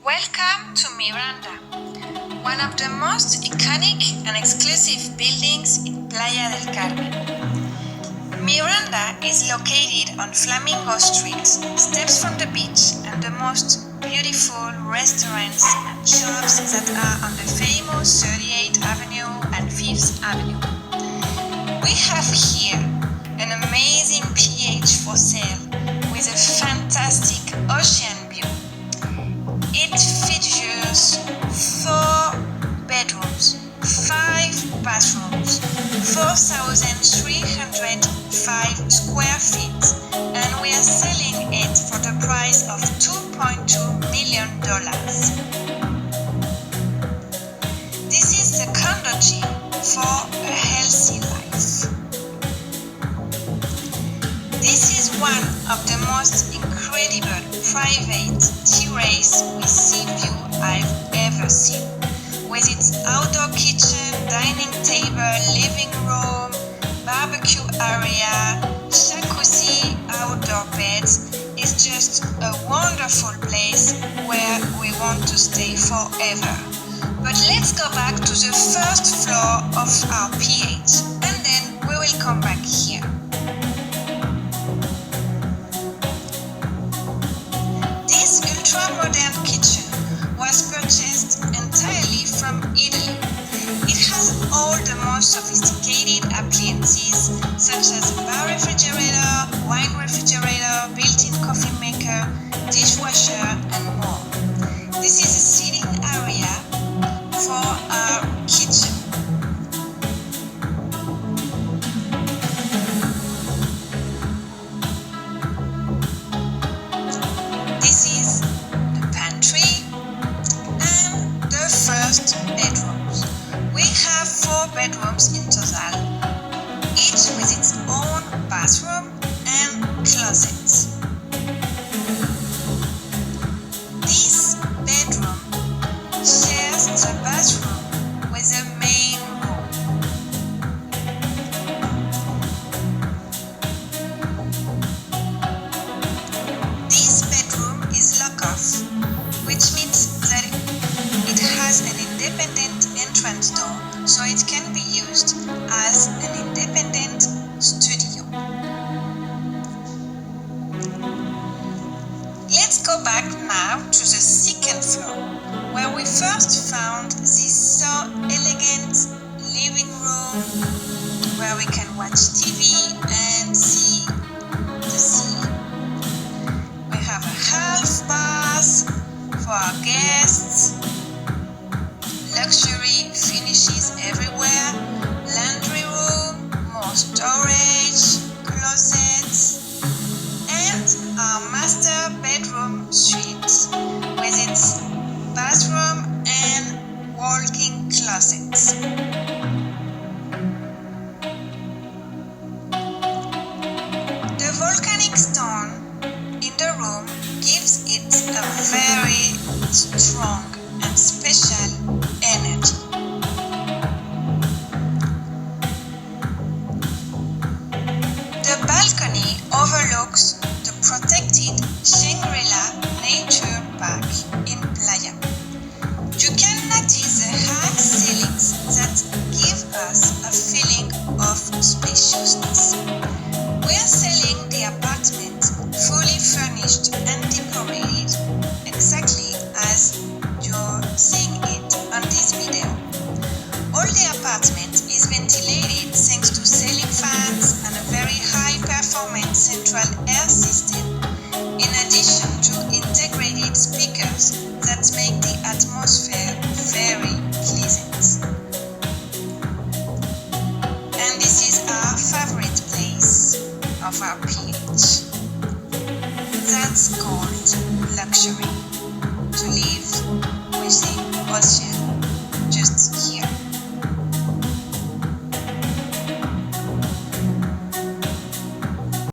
Welcome to Miranda, one of the most iconic and exclusive buildings in Playa del Carmen. Miranda is located on Flamingo Street, steps from the beach and the most beautiful restaurants and shops that are on the famous 38th Avenue and 5th Avenue. We have here an amazing PH for sale with a fantastic ocean view. It features 4 bedrooms, 5 bathrooms, 4,305 square feet, and we are selling it for the price of $2.2 million. This is the condo gym for a healthy life. This is one of the most incredible private terrace with sea view I've ever seen. With its outdoor kitchen, dining table, living room, barbecue area, jacuzzi, outdoor beds, it's just a wonderful place where we want to stay forever. But let's go back to the first floor of our PH and then we will come back here. This ultra-modern kitchen was purchased entirely from Italy. It has all the most sophisticated appliances such as a bar refrigerator, wine refrigerator, built-in coffee maker, dishwasher and more. This is a seating area for our kitchen. This is the pantry and the first bedrooms. We have 4 bedrooms in total, each with its own bathroom and closets. This bedroom shares the bathroom with the main room. This bedroom is lock-off, which means that it has an independent entrance door, so it can be used as an independent studio. Let's go back now to the second floor, where we first found this so elegant living room where we can watch TV and see the sea. We have a half bath for our guests, luxury finishes everywhere, laundry room, more storage, closets, and our master bedroom suite with its bathroom and walk-in closets. The volcanic stone in the room gives it a very strong and special energy. The balcony overlooks the protected Seguridad Nature Park in Playa. You can notice the high ceilings that give us a feeling of spaciousness. We are selling the apartment fully furnished and decorated exactly as you're seeing it on this video. All the apartment is ventilated thanks to ceiling fans and a very high performance central air system, in addition to integrated speakers that make the atmosphere very pleasant. And this is our favorite place of our PH. That's called luxury, to live with the ocean just here.